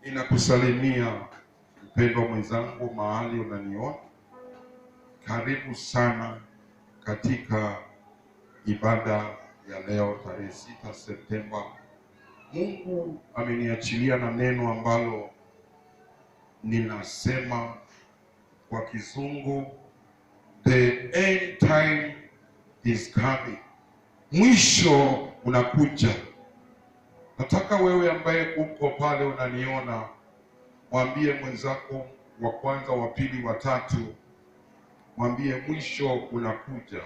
Ninakusalimia mpendwa mwenzangu mahali unaniona. Karibu sana katika ibada ya leo tarehe 6 Septemba. Mungu ameniachilia na neno ambalo ninasema kwa Kizungu, the end time is coming. Mwisho unakuja. Nataka wewe ambaye uko pale unaniona, mwambie mwenzako wa kwanza, wa pili, wa tatu, mwambie mwisho unakuja.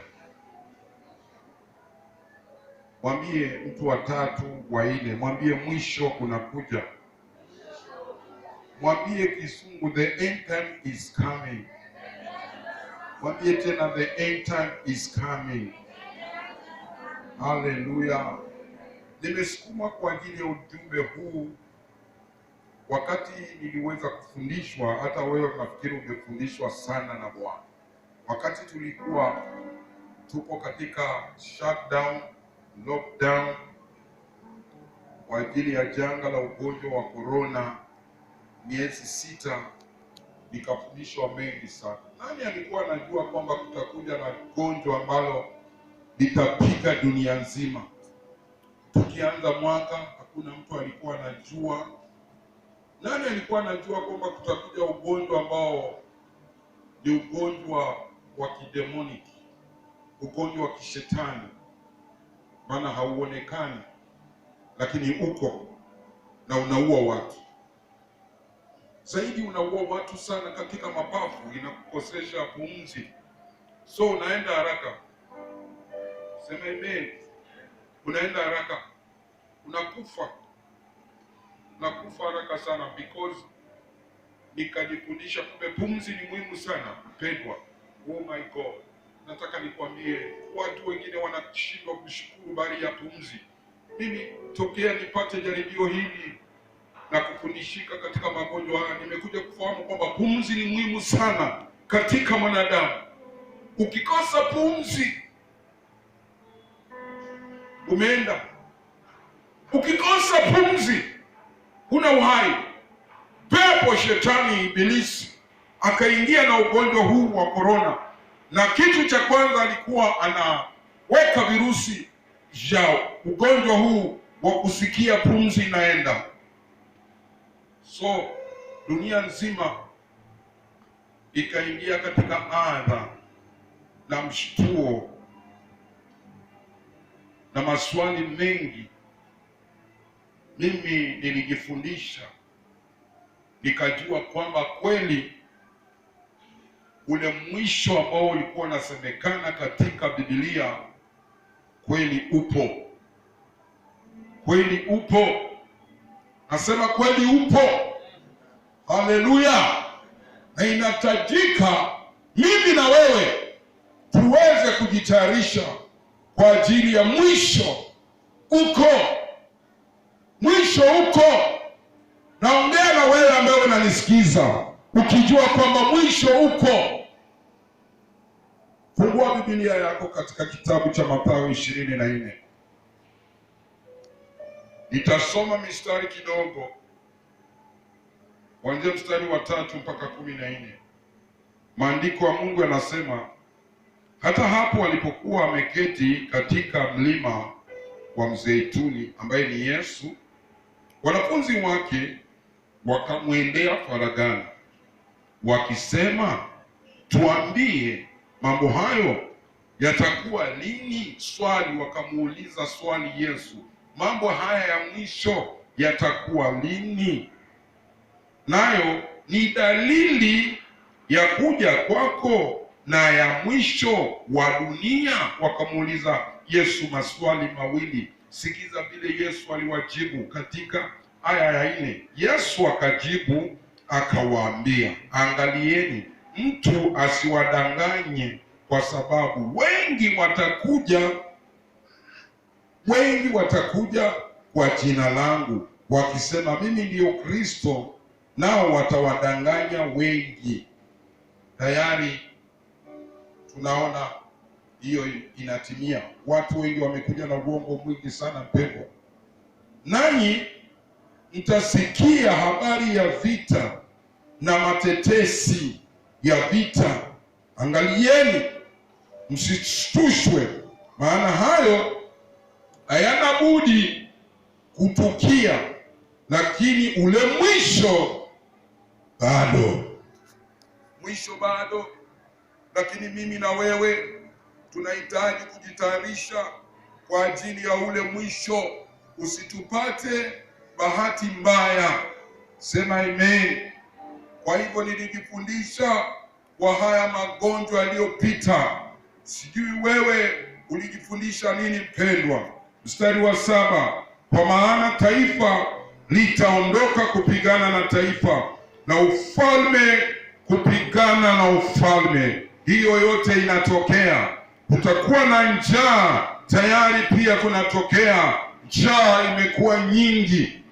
Mwambie mtu wa tatu, wa nne, mwambie mwisho unakuja. Mwambie Kizungu, the end time is coming. Mwambie tena, the end time is coming. Hallelujah. Nimesukuma kwa ajili ya ujumbe huu. Wakati niliweza kufundishwa, hata wewe nafikiri umefundishwa sana na Bwana. Wakati tulikuwa tupo katika shutdown, lockdown kwa ajili ya janga la ugonjwa wa corona, miezi 6, nikafundishwa mengi sana. Nani alikuwa anajua kwamba kutakuja na gonjwa ambalo litapiga dunia nzima? Tukianza mwaka hakuna mtu alikuwa anajua. Nani alikuwa anajua kwamba kutakuja ugonjwa ambao ni ugonjwa wa kidemoniki, ugonjwa wa kishetani? Maana hauonekani, lakini uko na unaua watu. Zaidi unaua watu sana katika mapafu, inakukosesha pumzi. So unaenda haraka. Sema amen. Unaenda haraka, unakufa haraka sana, because nikajifundisha kumbe pumzi ni muhimu sana mpendwa. Oh my God, nataka nikwambie, watu wengine wanashindwa kushukuru bali ya pumzi. Mimi tokea nipate jaribio hili na kufundishika katika magonjwa haya, nimekuja kufahamu kwamba pumzi ni muhimu sana katika mwanadamu. Ukikosa pumzi umeenda. Ukikosa pumzi huna uhai. Pepo shetani ibilisi akaingia na ugonjwa huu wa corona, na kitu cha kwanza alikuwa anaweka virusi vya ugonjwa huu wa kusikia pumzi inaenda. So dunia nzima ikaingia katika adha na mshtuo na maswali mengi. Mimi nilijifundisha nikajua kwamba kweli ule mwisho ambao ulikuwa unasemekana katika Biblia kweli upo. Kweli upo. Nasema kweli upo. Haleluya. Na inahitajika mimi na wewe tuweze kujitayarisha kwa ajili ya mwisho. Mwisho uko. Naongea na wewe ambaye unanisikiza, ukijua kwamba mwisho uko. Fungua Biblia yako katika kitabu cha Mathayo 24. Nitasoma mistari kidogo kuanzia mstari wa 3 mpaka 14. Maandiko ya Mungu yanasema, hata hapo alipokuwa ameketi katika mlima wa Mzeituni, ambaye ni Yesu, wanafunzi wake wakamwendea faragani wakisema, tuambie, mambo hayo yatakuwa lini? Wakamuuliza swali Yesu, mambo haya ya mwisho yatakuwa lini? Nayo ni dalili ya kuja kwako na ya mwisho wa dunia? Wakamuuliza Yesu maswali mawili. Sikiza vile Yesu aliwajibu katika aya ya 4. Yesu akajibu akawaambia, angalieni mtu asiwadanganye, kwa sababu wengi watakuja kwa jina langu wakisema mimi ndiyo Kristo, nao watawadanganya wengi. Tayari tunaona hiyo inatimia. Watu wengi wamekuja na uongo mwingi sana mpendwa. Nanyi mtasikia habari ya vita na matetesi ya vita. Angalieni msishtushwe, maana hayo hayana budi kutukia, lakini ule mwisho bado. Mwisho bado, lakini mimi na wewe tunahitaji kujitayarisha kwa ajili ya ule mwisho, usitupate bahati mbaya. Sema amen. Kwa hivyo nilijifundisha kwa haya magonjwa yaliyopita. Sijui wewe ulijifundisha nini mpendwa? Mstari wa 7, kwa maana taifa litaondoka kupigana na taifa, na ufalme kupigana na ufalme. Hiyo yote inatokea. Kutakuwa na njaa, tayari pia kunatokea njaa, imekuwa nyingi,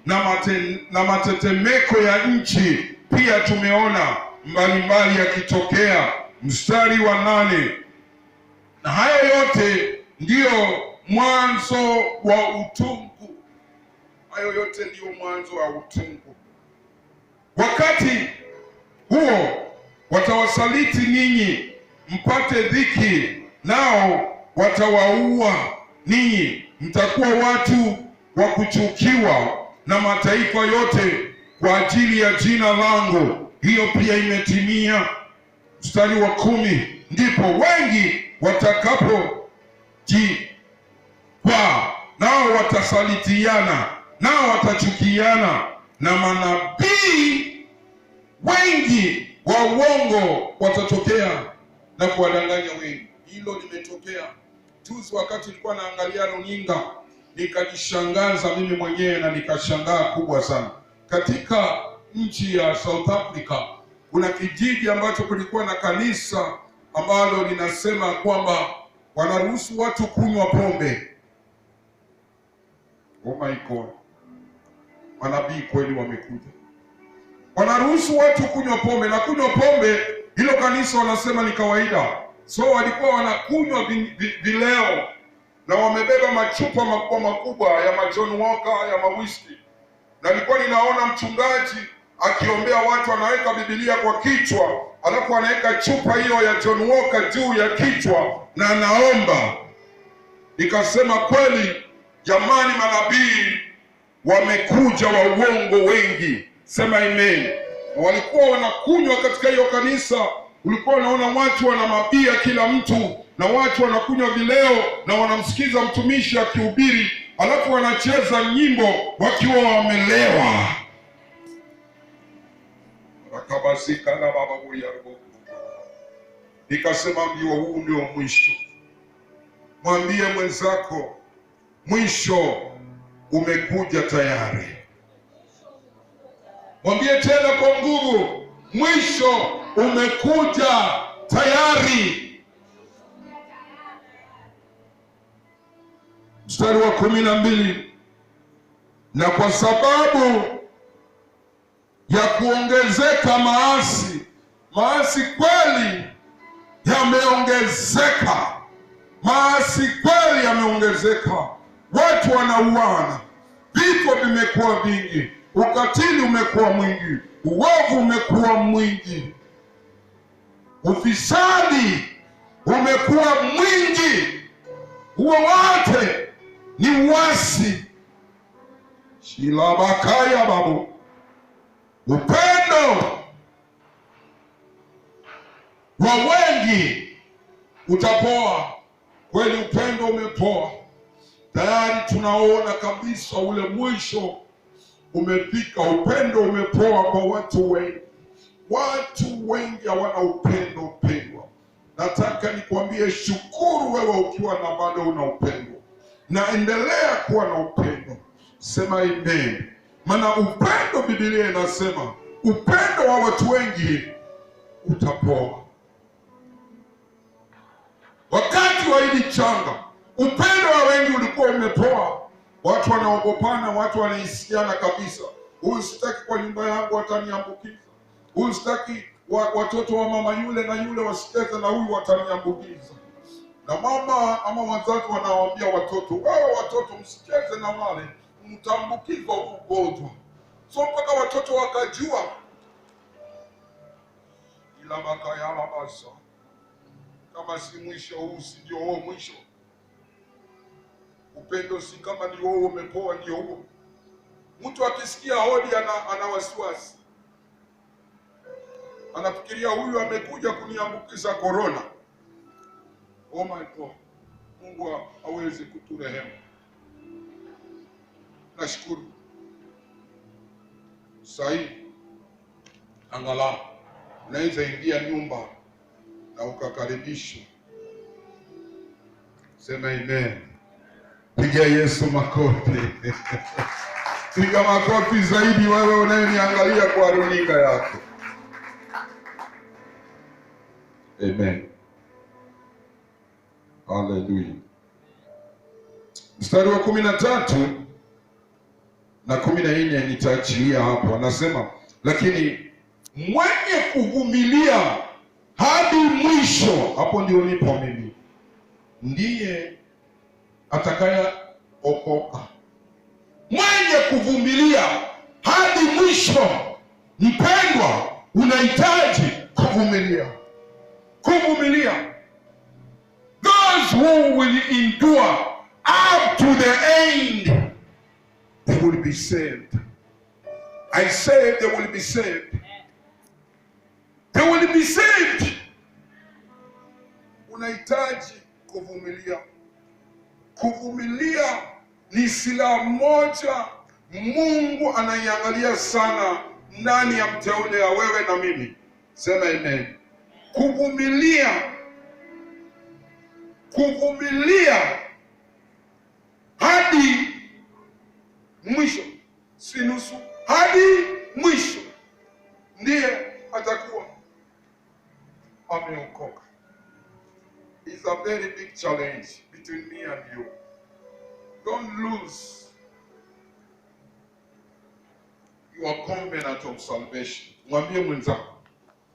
na matetemeko ya nchi pia tumeona mbalimbali yakitokea. Mstari wa 8, na hayo yote ndiyo mwanzo wa utungu. Hayo yote ndiyo mwanzo wa utungu. Wakati huo watawasaliti ninyi mpate dhiki, nao watawaua ninyi. Mtakuwa watu wa kuchukiwa na mataifa yote kwa ajili ya jina langu. Hiyo pia imetimia. Mstari wa 10, ndipo wengi watakapojikwaa, nao watasalitiana, nao watachukiana, na manabii wengi wa uongo watatokea na kuwadanganya wengi. Hilo limetokea juzi, wakati nilikuwa naangalia runinga, nikajishangaza mimi mwenyewe na nikashangaa kubwa sana. Katika nchi ya South Africa kuna kijiji ambacho kulikuwa na kanisa ambalo linasema kwamba wanaruhusu watu kunywa pombe. Oh my God. Manabii kweli wamekuja. Wanaruhusu watu kunywa pombe, na kunywa pombe hilo kanisa wanasema ni kawaida. So walikuwa wanakunywa vileo, na wamebeba machupa makubwa makubwa ya John Walker, ya mawhisky. Na nilikuwa ninaona mchungaji akiombea watu, anaweka Biblia kwa kichwa, alafu anaweka chupa hiyo ya John Walker juu ya kichwa na anaomba. Nikasema kweli jamani, manabii wamekuja wa uongo wengi. Sema amen. Walikuwa wanakunywa katika hiyo kanisa, ulikuwa unaona watu wanamabia kila mtu, na watu wanakunywa vileo na wanamsikiza mtumishi akihubiri, alafu wanacheza nyimbo wakiwa wamelewa. Rakabasika na baba huyu. Nikasema ndio, huu ndio mwisho. Mwambie mwenzako mwisho umekuja tayari. Mwambie tena kwa nguvu, mwisho umekuja tayari. Mstari wa 12, na kwa sababu ya kuongezeka maasi kweli yameongezeka. Maasi kweli yameongezeka. Watu wanauana, vifo vimekuwa vingi, ukatili umekuwa mwingi, uovu umekuwa mwingi, ufisadi umekuwa mwingi. Huo wote ni uasi. Shilabakaya babu. Upendo wa wengi utapoa. Kweli upendo umepoa. Tayari tunaona kabisa ule mwisho umefika. Upendo umepoa kwa watu wengi. Watu wengi hawana upendo. Pendwa, nataka nikwambie, shukuru wewe ukiwa na bado una upendo, na endelea kuwa na upendo. Sema amen. Maana upendo, Biblia inasema upendo wa watu wengi utapoa. Wakati wa hili changa, upendo wa wengi ulikuwa umepoa. Watu wanaogopana, watu wanahisiana kabisa. Huyu sitaki kwa nyumba yangu, wataniambukiza. Huyu sitaki watoto wa mama yule na yule wasicheze na huyu, wataniambukiza. Na mama ama wazazi wanawaambia watoto, wewe watoto msicheze na wale, mtaambukizwa ugonjwa. So mpaka watoto wakajua, ila makayala basa, kama si mwisho huu si ndio huo mwisho. Upendo si kama ndio huo umepoa ndio huo. Mtu akisikia hodi ana wasiwasi, anafikiria huyu amekuja kuniambukiza corona. Oh my God, Mungu aweze kuturehemu. Nashukuru sahi angalau unaweza ingia nyumba na ukakaribishwa. Sema amen. Piga Yesu makofi. Piga makofi zaidi wewe unayeniangalia kwa runinga yako. Amen. Hallelujah. Mstari wa 13 na 14 nitaachilia hapo. Anasema, lakini mwenye kuvumilia hadi mwisho, hapo ndio nipo mimi, ndiye atakayeokoka. Mwenye kuvumilia hadi mwisho. Mpendwa, unahitaji kuvumilia. Kuvumilia. Those who will endure up to the end, they will be saved. I say they will be saved. They will be saved. Unahitaji kuvumilia. Kuvumilia ni silaha moja Mungu anaiangalia sana ndani ya mteule ya wewe na mimi. Sema amen. Kuvumilia. Kuvumilia hadi mwisho, si nusu, hadi mwisho, ndiye atakuwa ameokoka. It's a very big challenge between me and you. Don't lose your covenant of salvation. Mwambie mwenzako,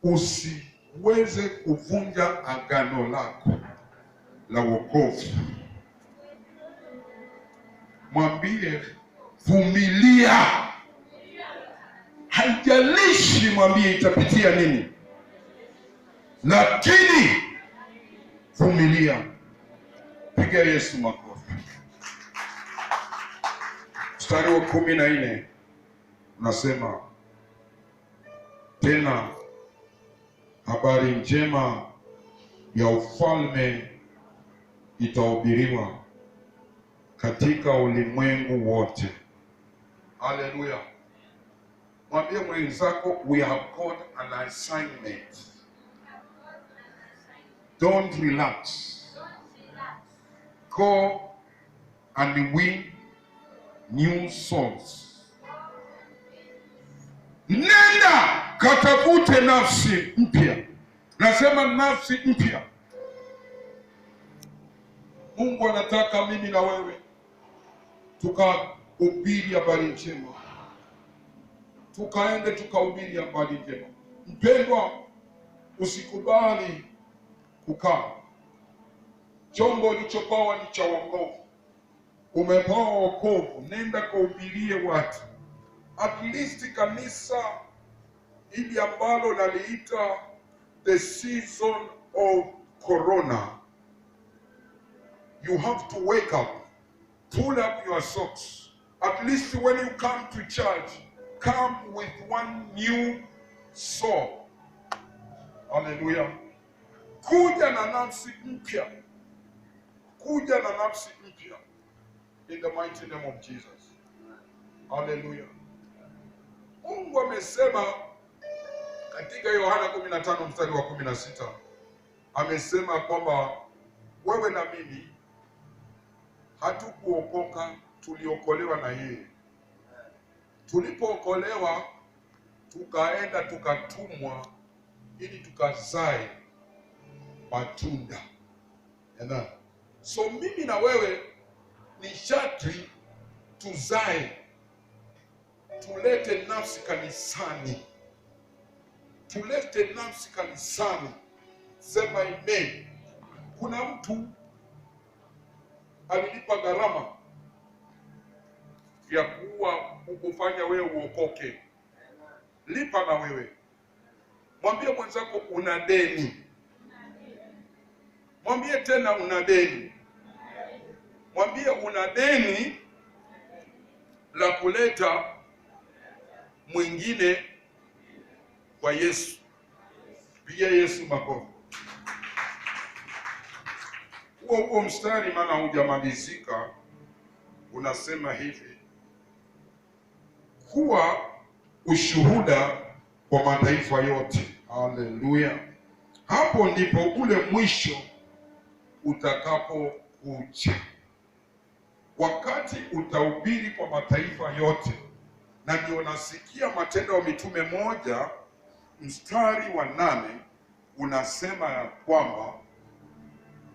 usiweze kuvunja agano lako la wokovu. Mwambie vumilia. Haijalishi mwambie itapitia nini, lakini vumilia. Piga Yesu makofi. Mstari wa 14 unasema, tena habari njema ya ufalme itahubiriwa katika ulimwengu wote. Haleluya. Mwambie mwenzako, we have got an assignment. Don't relax. Go and win new souls. Nenda katafute nafsi mpya. Nasema nafsi mpya. Mungu anataka mimi na wewe tukahubiri habari njema. Tukaende tukahubiri habari njema. Mpendwa, usikubali kukaa. Chombo ulichopewa ni cha wokovu. Umepewa wokovu, nenda kuhubirie watu. At least kanisa hili ambalo naliita the season of corona, you have to wake up, pull up your socks. At least when you come to church, come with one new soul. Hallelujah. Kuja na nafsi mpya. Kuja na nafsi mpya. In the mighty name of Jesus. Hallelujah. Mungu amesema katika Yohana 15 mstari wa 16. Amesema kwamba wewe na mimi hatukuokoka, tuliokolewa na yeye. Tulipookolewa tukaenda tukatumwa ili tukazae matunda. Amen. So mimi na wewe ni sharti tuzae, tulete nafsi kanisani. Tulete nafsi kanisani. Sema amen. Kuna mtu alilipa gharama ya kukufanya wewe uokoke. Lipa na wewe. Mwambie mwenzako una deni. Mwambie tena una deni. Mwambie una deni la kuleta mwingine kwa Yesu. Pigia Yesu makofi. Huo mstari maana hujamalizika, unasema hivi: kuwa ushuhuda kwa mataifa yote. Haleluya! Hapo ndipo ule mwisho utakapokuja. Wakati utahubiri kwa mataifa yote, na ndio nasikia Matendo ya Mitume 1 mstari wa 8 unasema ya kwamba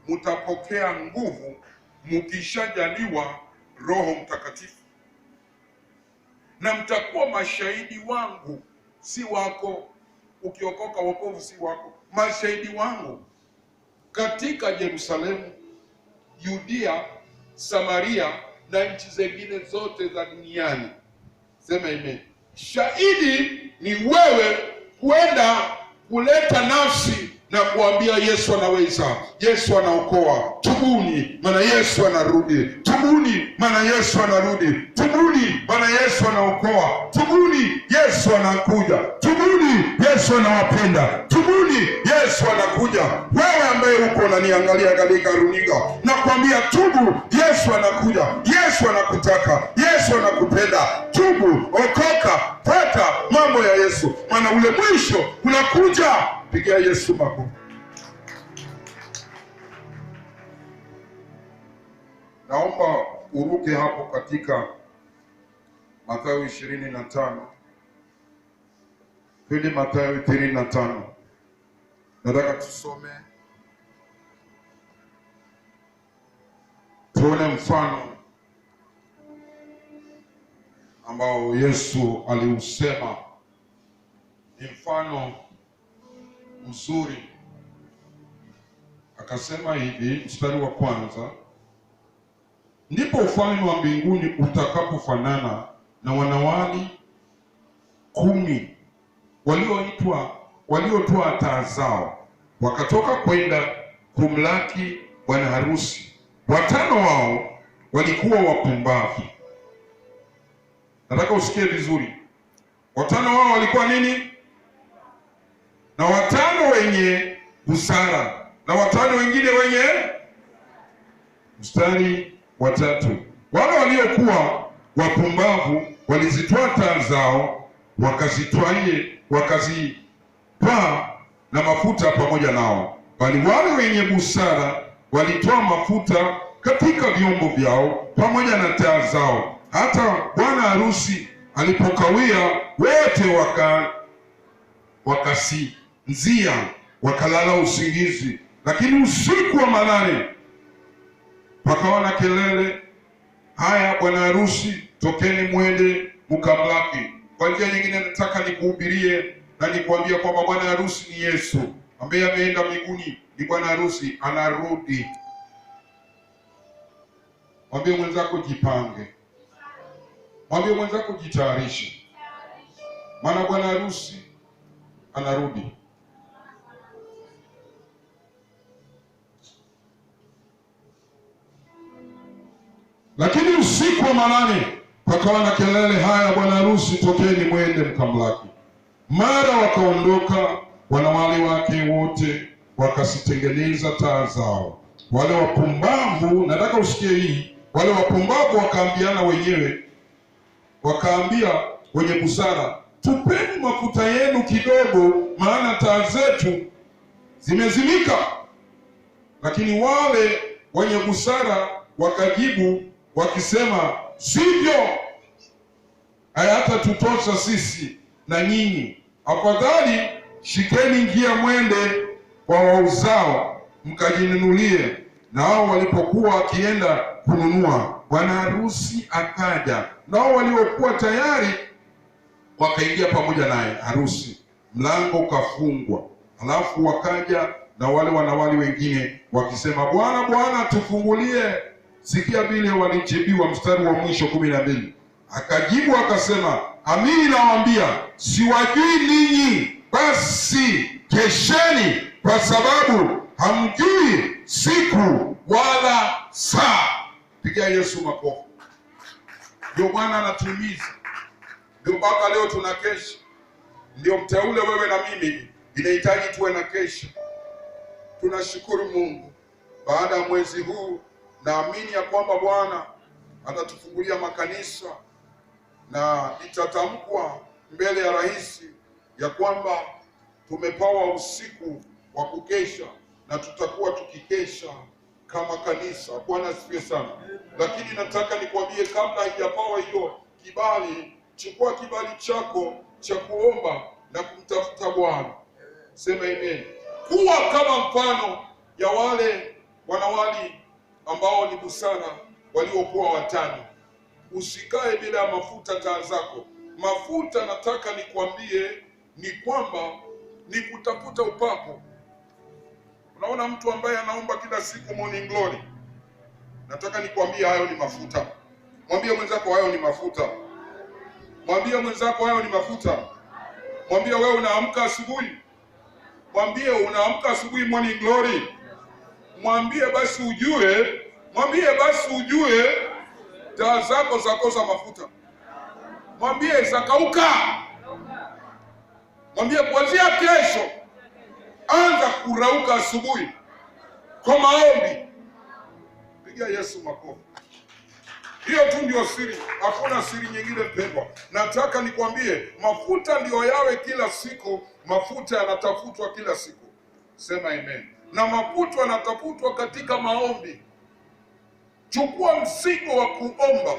mtapokea nguvu mkishajaliwa Roho Mtakatifu, na mtakuwa mashahidi wangu. Si wako, ukiokoka wokovu si wako, mashahidi wangu katika Yerusalemu, Yudea, Samaria na nchi zingine zote za duniani. Sema amen. Shahidi ni wewe kwenda kuleta nafsi na kuambia Yesu anaweza, Yesu anaokoa. Tubuni maana Yesu anarudi. Tubuni maana Yesu anarudi. Tubuni maana Yesu anaokoa. Tubuni, Yesu anakuja. Tubuni, Yesu anawapenda. Tubuni, Yesu anakuja. Wewe ambaye uko unaniangalia katika runinga, nakwambia tubu, Yesu anakuja. Yesu anakutaka. Yesu anakupenda. Tubu, okoka, pata mambo ya Yesu, maana ule mwisho unakuja. Pigia Yesu makofi. Naomba uruke hapo katika Mathayo 25. Twende Mathayo 25. Nataka tusome, tuone mfano ambao Yesu aliusema. Ni mfano mzuri. Akasema hivi, mstari wa 1: ndipo ufalme wa mbinguni utakapofanana na wanawali 10 waliotoa taa zao, wakatoka kwenda kumlaki bwana harusi. 5 wao walikuwa wapumbavu. Nataka usikie vizuri. 5 wao walikuwa nini? Na 5 wenye busara, na 5 wengine wenye. Mstari wa 3: wale waliokuwa wapumbavu walizitoa taa zao, wakazipaa na mafuta pamoja nao, bali wale wenye busara walitoa mafuta katika vyombo vyao pamoja na taa zao. Hata bwana harusi alipokawia, wote wakasinzia, wakalala usingizi. Lakini usiku wa manane pakawa na kelele, haya, bwana harusi, tokeni mwende mkamlaki. Kwa njia nyingine nataka nikuhubirie na nikuambia kwamba bwana harusi ni Yesu ambaye ameenda mbinguni. Ni bwana harusi anarudi. Mwambie mwenzako jipange. Mwambie mwenzako jitayarishe, maana bwana harusi anarudi. Lakini usiku wa manane pakawa na kelele, haya, bwana harusi, tokeni mwende mkamlaki. Mara wakaondoka wanawali wake wote, wakasitengeneza taa zao. Wale wapumbavu, nataka usikie hii, wale wapumbavu wakaambiana wenyewe, wakaambia wenye busara, tupeni mafuta yenu kidogo, maana taa zetu zimezimika. Lakini wale wenye busara wakajibu wakisema, sivyo, hata tutosha sisi na nyinyi. Afadhali shikeni njia mwende kwa wauzao mkajinunulie. Nao walipokuwa wakienda kununua, bwana harusi akaja, nao waliokuwa tayari wakaingia pamoja naye harusi, mlango ukafungwa. Halafu wakaja na wale wanawali wengine wakisema, Bwana, Bwana, tufungulie. Sikia vile walijibiwa, mstari wa mwisho 12. Akajibu akasema, amini nawaambia, siwajui ninyi. Basi kesheni, kwa sababu hamjui siku wala saa. Pigia Yesu makofi. Ndio Bwana anatuhimiza, ndio mpaka leo tunakesha. Ndio mteule wewe na mimi, inahitaji tuwe na kesha. Tunashukuru Mungu, baada ya mwezi huu naamini ya kwamba Bwana atatufungulia makanisa na itatamkwa mbele ya rais ya kwamba tumepawa usiku wa kukesha na tutakuwa tukikesha kama kanisa. Bwana asifiwe sana. Lakini nataka nikwambie, kabla haijapawa hiyo kibali, chukua kibali chako cha kuomba na kumtafuta Bwana. Sema amen. Kuwa kama mfano ya wale wanawali ambao ni busara waliokuwa watano. Usikae bila mafuta taa zako. Mafuta, nataka nikwambie, ni kwamba ni kutafuta upako. Unaona mtu ambaye anaomba kila siku morning glory, nataka nikwambie hayo ni mafuta. Mwambie mwenzako hayo ni mafuta. Mwambie mwenzako hayo ni mafuta. Mwambie wewe unaamka asubuhi. Mwambie unaamka asubuhi morning glory. Mwambie basi ujue taa zako zakosa mafuta. Mwambie zakauka. Mwambie kuanzia kesho anza kurauka asubuhi kwa maombi. Pigia Yesu makofi. Hiyo tu ndio siri, hakuna siri nyingine mpendwa. Nataka nikwambie, mafuta ndio yawe kila siku. Mafuta yanatafutwa kila siku. Sema amen. Na mafuta yanatafutwa katika maombi. Chukua mzigo wa kuomba.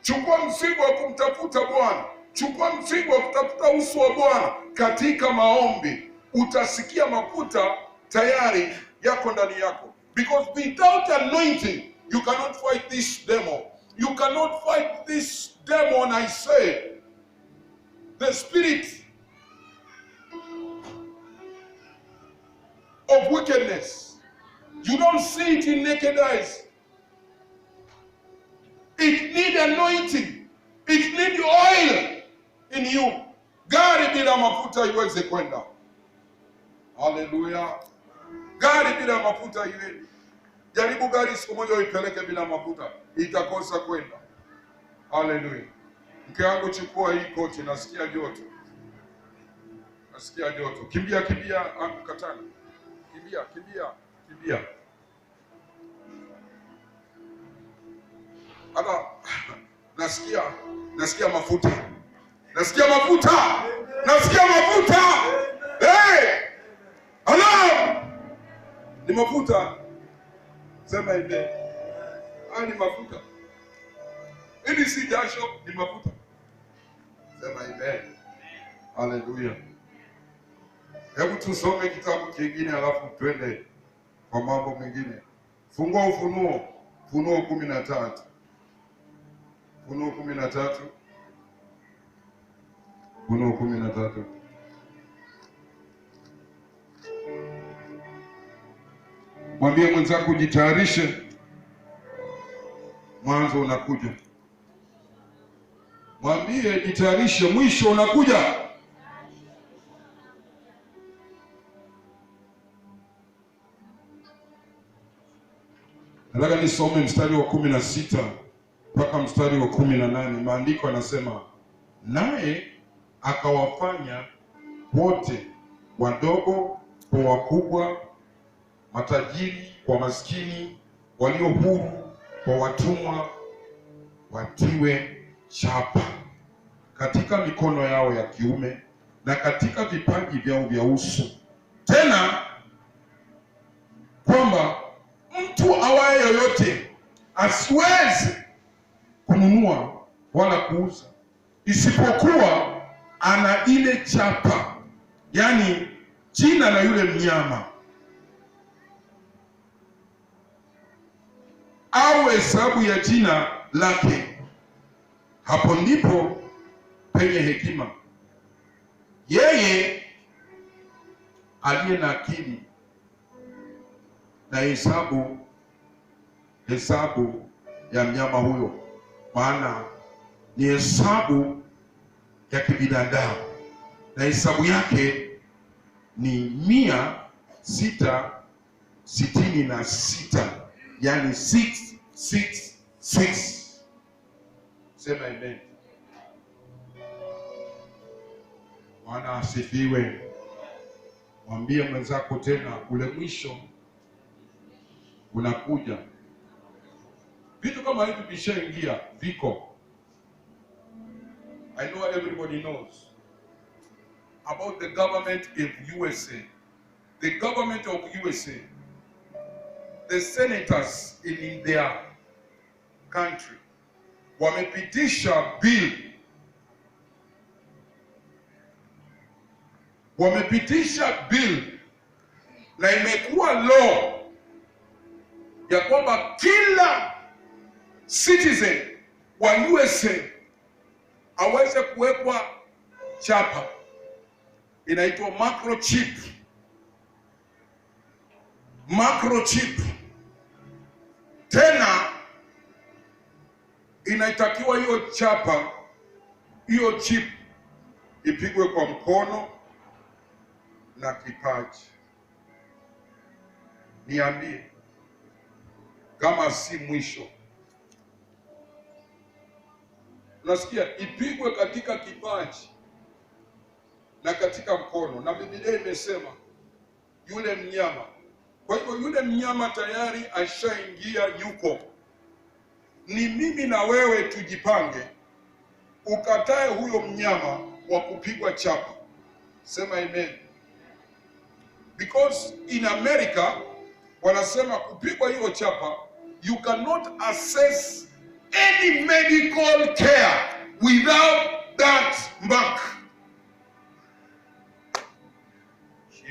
Chukua mzigo wa kumtafuta Bwana. Chukua mzigo wa kutafuta uso wa Bwana katika maombi. Utasikia mafuta tayari yako ndani yako. Because without anointing, you cannot fight this devil. You cannot fight this demon, I say. The spirit of wickedness. You don't see it in naked eyes. It needs anointing. It needs oil in you. Gari bila mafuta iweze kwenda. Hallelujah. Gari bila mafuta iwe. Jaribu gari siku moja uipeleke bila mafuta, itakosa kwenda. Hallelujah. Mke wangu, chukua hii koti, nasikia joto. Nasikia joto. Kimbia angu katana. Kimbia. Hata nasikia mafuta. Nasikia mafuta. Hey! Hello! Ni mafuta. Sema amen. Ni mafuta. Hili si jasho, ni mafuta. Sema amen. Hallelujah. Hebu tusome kitabu kingine alafu twende kwa mambo mengine. Fungua Ufunuo 13. Ufunuo 13. Mwambie mwenzako jitayarishe, mwanzo unakuja. Mwambie jitayarishe, mwisho unakuja. Nataka nisome mstari wa 16 mpaka mstari wa 18. Maandiko yanasema, naye akawafanya wote, wadogo kwa wakubwa, matajiri kwa maskini, walio huru kwa watumwa, watiwe chapa katika mikono yao ya kiume na katika vipaji vyao vya uso, tena kwamba mtu awaye yoyote asiweze kununua wala kuuza isipokuwa ana ile chapa, yani jina la yule mnyama au hesabu ya jina lake. Hapo ndipo penye hekima. Yeye aliye na akili na hesabu ya mnyama huyo, maana ni hesabu ya kibinadamu na hesabu yake ni 666, yani 666. Sema amen. Bwana asifiwe. Mwambie mwenzako tena, ule mwisho unakuja. Vitu kama hivi vishaingia, viko. I know everybody knows about the government of USA. The government of USA, the senators in their country wamepitisha bill na imekuwa law ya kwamba kila citizen wa USA aweze kuwekwa chapa inaitwa microchip. Tena inaitakiwa hiyo chip ipigwe kwa mkono na kipaji. Niambie kama si mwisho. Unasikia, ipigwe katika kipaji na katika mkono, na Biblia imesema yule mnyama. Kwa hivyo yule mnyama tayari ashaingia, yuko. Ni mimi na wewe tujipange, ukatae huyo mnyama wa kupigwa chapa. Sema amen. Because in America wanasema kupigwa hiyo chapa, you cannot access any medical care without that mark.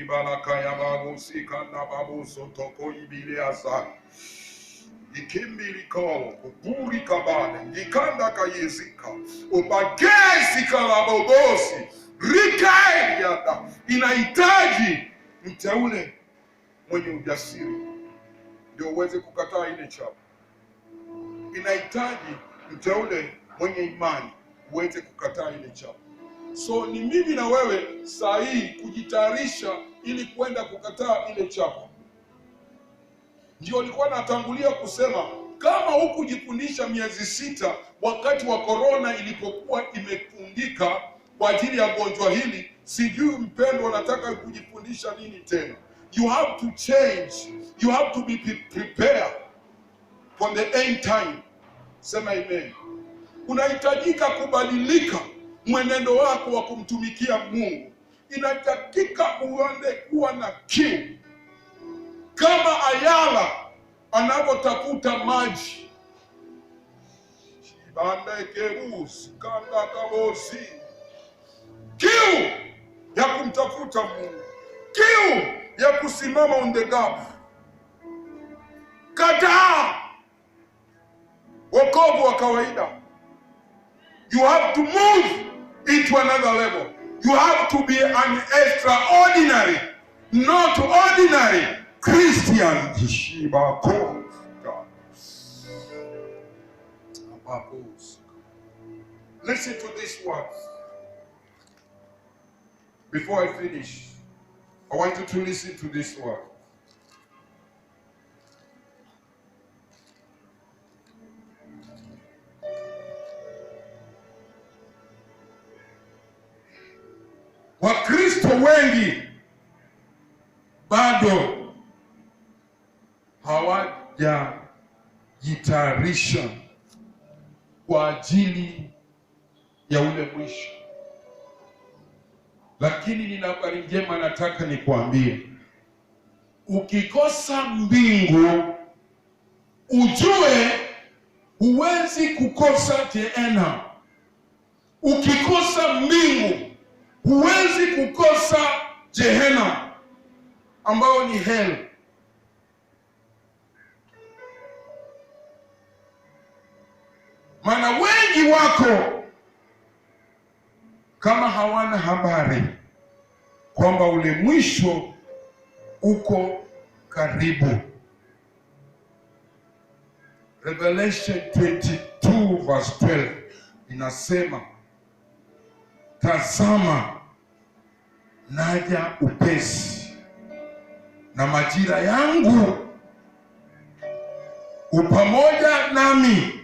Ibalaka ya babu sikanda babu sotoko ibile asa ikimbili kao kuburi kabane ngikanda kayezika upagezi kalabobosi rikai yada. Inahitaji mteule mwenye ujasiri ndio uweze kukataa ile chapa. Inahitaji mteule mwenye imani uweze kukataa ile chapa. So ni mimi na wewe saa hii kujitayarisha ili kwenda kukataa ile chapa. Ndio nilikuwa natangulia kusema, kama hukujifundisha miezi 6 wakati wa corona ilipokuwa imefungika kwa ajili ya gonjwa hili, sijui mpendwa nataka kujifundisha nini tena. You have to change. You have to be prepared for the end time. Sema amen. Unahitajika kubadilika mwenendo wako wa kumtumikia Mungu. Inahitajika uende kuwa na kiu kama ayala anapotafuta maji. Shibande kerusi kanda kabosi. Kiu ya kumtafuta Mungu, kiu ya kusimama on the gap. Kataa wokovu wa kawaida. You have to move into another level. You have to be an extraordinary, not ordinary Christian. Listen to these words. Before I finish, I want you to listen to this word. Wakristo wengi bado hawajajitayarisha kwa ajili ya ule mwisho. Lakini nina habari njema nataka nikuambie. Ukikosa mbingu, ujue huwezi kukosa Jehanamu. Ukikosa mbingu, huwezi kukosa Jehanamu, ambao ni hell. Maana wengi wako kama hawana habari kwamba ule mwisho uko karibu, Revelation 22 verse 12 inasema, tazama naja upesi, na majira yangu upamoja nami,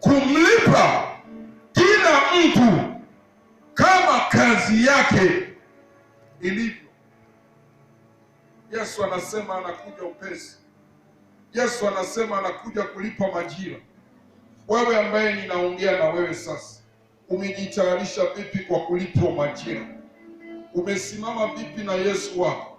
kumlipa kila mtu kama kazi yake ilivyo. Yesu anasema anakuja upesi. Yesu anasema anakuja kulipa majira. Wewe ambaye ninaongea na wewe sasa, umejitayarisha vipi kwa kulipwa majira? Umesimama vipi na Yesu wako?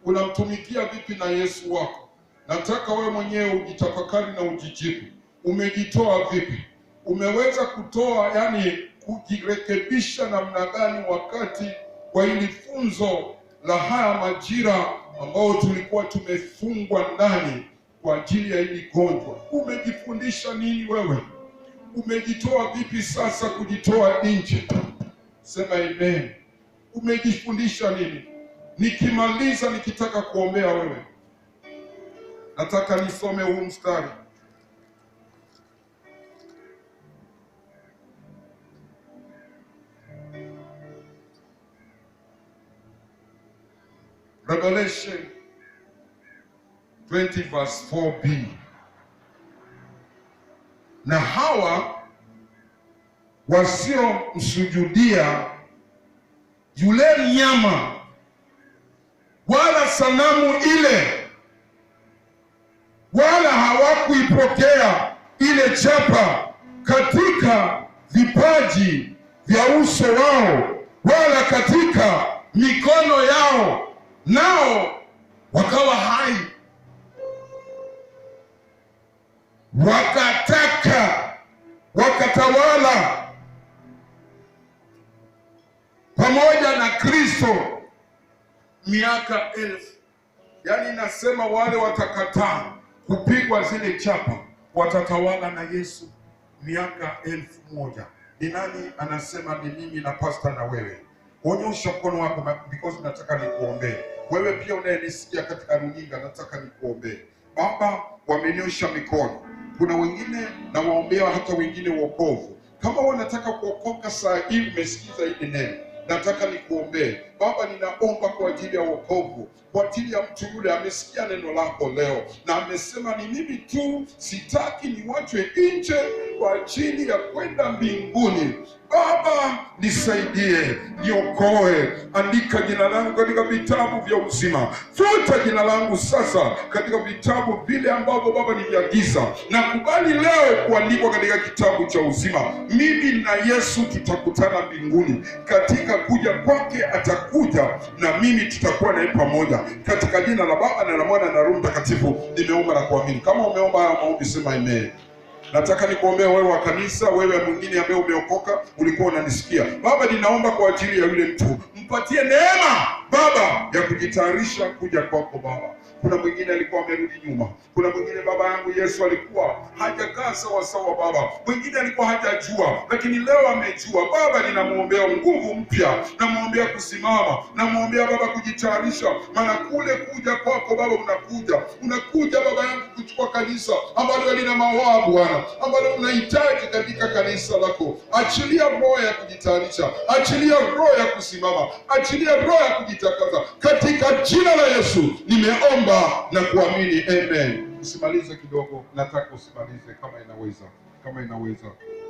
Unamtumikia vipi na Yesu wako? Nataka wewe mwenyewe ujitafakari na ujijibu. Umejitoa vipi? Umeweza kutoa, yani kujirekebisha namna gani wakati wa hili funzo la haya majira ambao tulikuwa tumefungwa ndani kwa ajili ya hili gonjwa? Umejifundisha nini wewe? Umejitoa vipi sasa kujitoa nje? Sema amen. Umejifundisha nini? Nikimaliza nikitaka kuombea wewe, nataka nisome huu mstari. Revelation 20 verse 4b. Na hawa wasiomsujudia yule mnyama wala sanamu ile, wala hawakuipokea ile chapa katika vipaji vya uso wao wala katika mikono yao, nao wakawa hai, wakatawala pamoja na Kristo miaka 1000. Yaani nasema wale watakataa kupigwa zile chapa watatawala na Yesu miaka 1000. Ni nani anasema? Ni mimi na pastor na wewe. Onyosha mkono wako because nataka nikuombee. Wewe pia unayenisikia katika runinga, nataka nikuombee. Baba, wamenyosha mikono. Kuna wengine na waombea hata wengine wokovu. Kama wanataka kuokoka saa hii, umesikiza hili neno, nataka nikuombee. Baba, ninaomba kwa ajili ya wokovu, kwa ajili ya mtu yule amesikia neno lako leo na amesema ni mimi tu, sitaki niwachwe nje kwa ajili ya kwenda mbinguni. Baba, nisaidie, niokoe, andika jina langu katika vitabu vya uzima. Futa jina langu sasa katika vitabu vile ambavyo Baba ni vya giza. Nakubali leo kuandikwa katika kitabu cha uzima. Mimi na Yesu tutakutana mbinguni. Katika kuja kwake atakuja na mimi tutakuwa naye pamoja. Katika jina la Baba na la Mwana na Roho Mtakatifu nimeomba na kuamini. Kama umeomba haya maombi sema amen. Nataka nikuombea wewe wa kanisa, wewe mwingine ambaye umeokoka, ulikuwa unanisikia. Baba, ninaomba kwa ajili ya yule mtu, mpatie neema Baba ya kujitayarisha kuja kwako Baba. Kuna mwingine alikuwa amerudi nyuma. Kuna mwingine Baba yangu Yesu alikuwa hajakaa sawa sawa Baba. Mwingine alikuwa hajajua, lakini leo amejua. Baba, ninamuombea nguvu mpya, namuombea kusimama, namuombea Baba kujitayarisha, maana kule kuja kwako Baba unakuja Baba yangu kuchukua kanisa ambalo lina mawabu Bwana, ambalo unahitaji katika kanisa lako. Achilia roho ya kujitayarisha, achilia roho ya kusimama, achilia roho ya kujitakaza katika jina la Yesu. Nimeomba na kuamini, amen. Usimalize kidogo, nataka usimalize kama inaweza.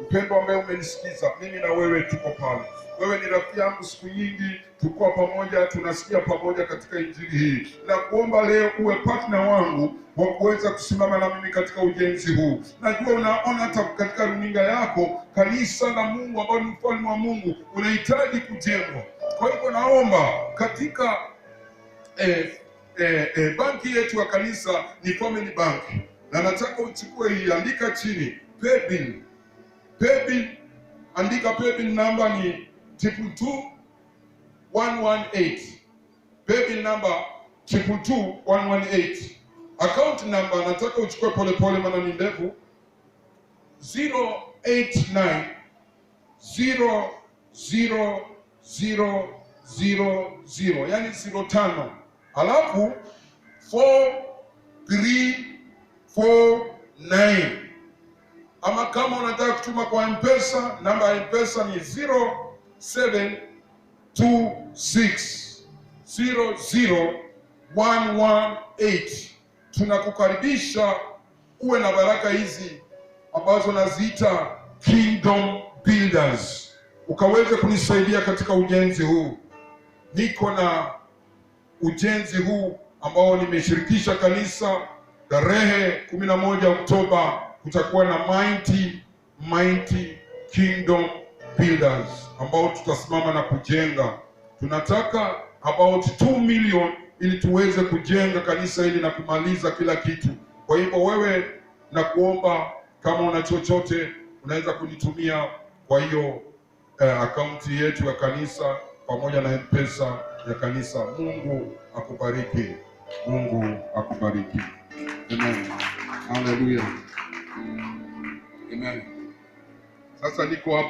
Mpendwa ambaye umenisikiza, mimi na wewe tuko pale. Wewe ni rafiki yangu, siku nyingi tuko pamoja, tunasikia pamoja katika injili hii. Na kuomba leo uwe partner wangu wa kuweza kusimama na mimi katika ujenzi huu. Najua unaona hata katika runinga yako kanisa la Mungu ambalo ni ufalme wa Mungu unahitaji kujengwa. Kwa hivyo naomba katika banki yetu ya kanisa ni Family Bank, na nataka uchukue hii, andika chini paybill, andika paybill namba ni 222118, paybill namba 222118. Account number nataka uchukue polepole maana ni ndefu, 089 00000, yani 05, alafu 4349. kama unataka kutuma kwa M-Pesa, namba ya M-Pesa ni 0726001118. Tunakukaribisha uwe na baraka hizi ambazo naziita Kingdom Builders, ukaweze kunisaidia katika ujenzi huu. Niko na ujenzi huu ambao nimeshirikisha kanisa. Tarehe 11 Oktoba kutakuwa na Mighty Kingdom Builders ambao tutasimama na kujenga. Tunataka about 2 million ili tuweze kujenga kanisa hili na kumaliza kila kitu. Kwa hivyo wewe, na kuomba kama una chochote unaweza kunitumia kwa hiyo akaunti yetu ya kanisa pamoja na M-Pesa ya kanisa. Mungu akubariki. Mungu akubariki. Amen. Hallelujah. Amen. Sasa niko hapa